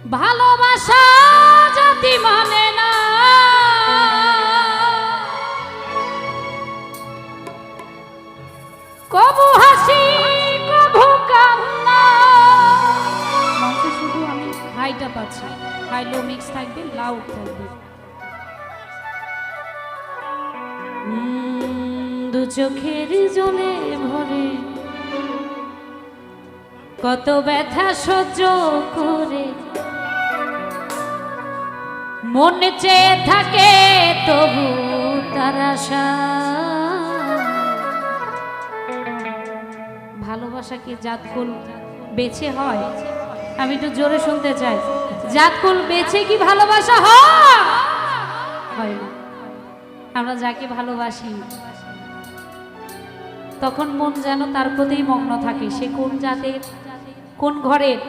ভালোবাসা জাতি মানে না, কবু হাসি কবু কান্না। মঞ্চে শুধু আমি হাইটা পাচ্ছি, হাই লো মিক্স থাকবে, লাউড থাকবে। দু চোখের জলে ভরে কত ব্যথা সহ্য করে মন চেয়ে থাকে তবু তার আশা। ভালোবাসা কি জাতকুল বেছে হয়? আমি একটু জোরে শুনতে চাই, জাতকুল বেছে কি ভালোবাসা হয় না? আমরা যাকে ভালোবাসি তখন মন যেন তার প্রতিই মগ্ন থাকে। সে কোন জাতের, কোন ঘরের,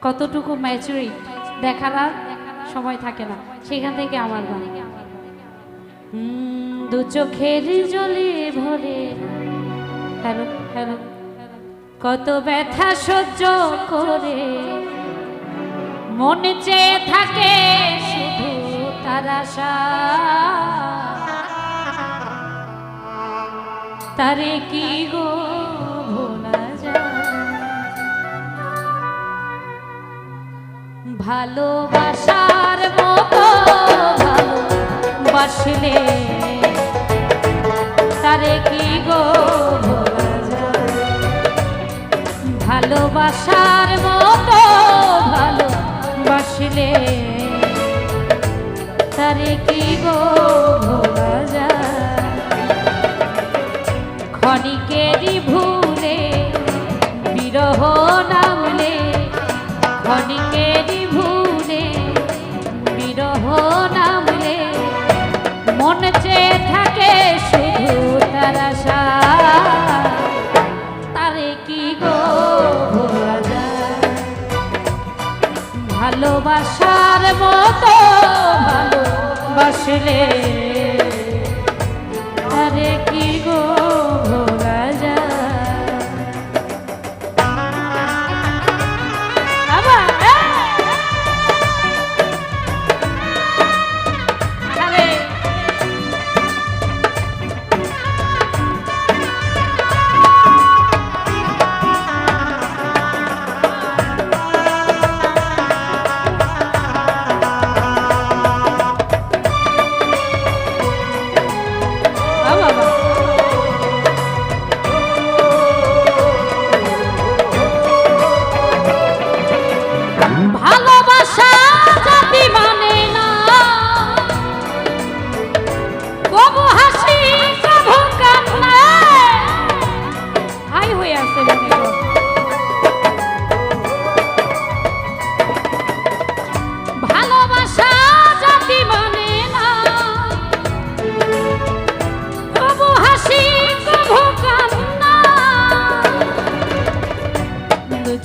কতটুকু ম্যাচুরিট দেখার আর সময় থাকে না। সেখান থেকে আমার বাণী দু চোখের জলে ভরে হ্যালো হ্যালো কত ব্যথা সহ্য করে মন চেয়ে থাকে শুধু তার আশা। তারে কি গো ভোলা যায়? ভালোবাসার মতো ভালোবাসলে তারে কি গো ভোলা যায়? ভালোবাসার মতো ভালোবাসলে তারে কি গো ভোলা যায়? ক্ষণিকেরই ভুলে বিরহ নামলে, ক্ষণিকেরই ভুলে বিরহ নামলে মন চেয়ে থাকে শুধু তার আশা। তারে কি গো ভোলা যায়? ভালোবাসার মতো ভালোবাসলে তারে কি গো ভোলা যায়?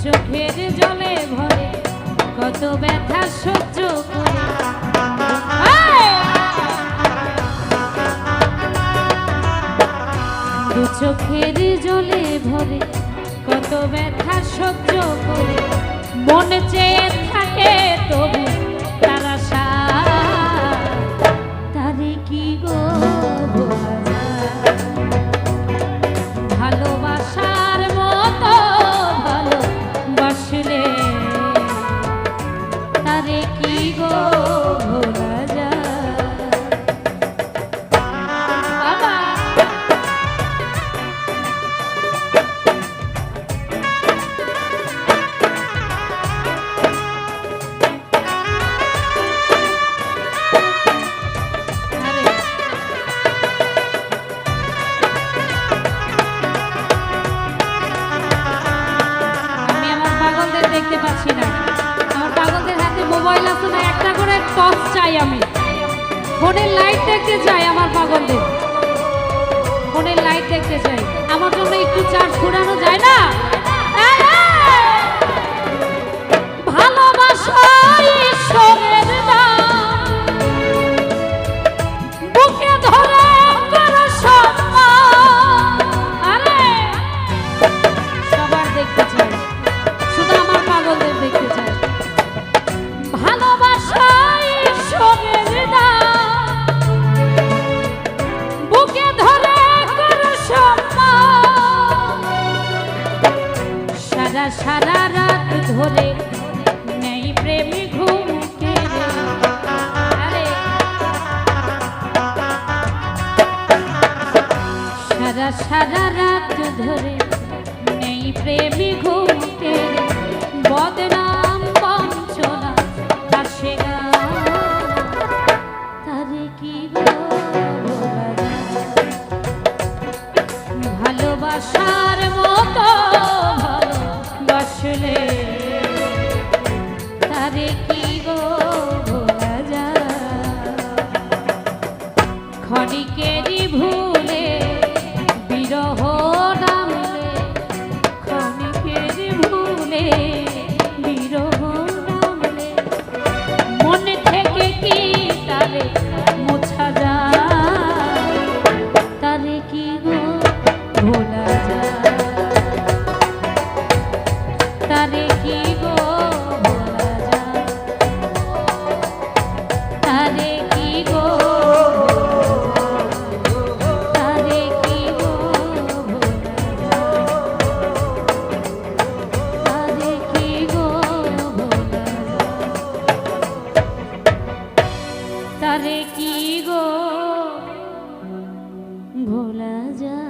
চোখের জলে ভরে কত ব্যথা সহ্য করে দু চোখের জলে ভরে কত ব্যথা সহ্য করে মন চেয়ে থাকে তবু তার আশা। তারে কি গো ভোলা যায়? ভালোবাসার মতো ভালোবাসলে তারে কি গো ভোলা যায়? বাবা দেখতে পাচ্ছি না, আমার পাগলদের হাতে মোবাইল আছে না, একটা করে টর্চ চাই। আমি ফোনের লাইট দেখতে চাই, আমার পাগলদের ফোনের লাইট দেখতে চাই। আমার জন্য একটু চার্জ ঘুরানো যায় না? ভালোবাসা ঈশ্বরের দান, বুকে ধরে করো সম্মান। আরে সবার দেখতে চাই, শুধু আমার পাগলদের দেখতে চাই। তারে কি গো ভোলা যায় ক্ষণিকেরই ভুলে বিরহ নামলে ক্ষণিকেরই ভুলে বিরহ নামলে মনে থেকে কি তারে মোছা যায় তারে কি গো ভোলা যায় তারে কি গো ভোলা যায় তারে কি গো তারে কি গো ভোলা যায় তারে কি গো ভোলা যায় তারে কি গো ভোলা যায়।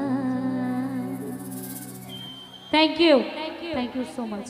Thank you so much.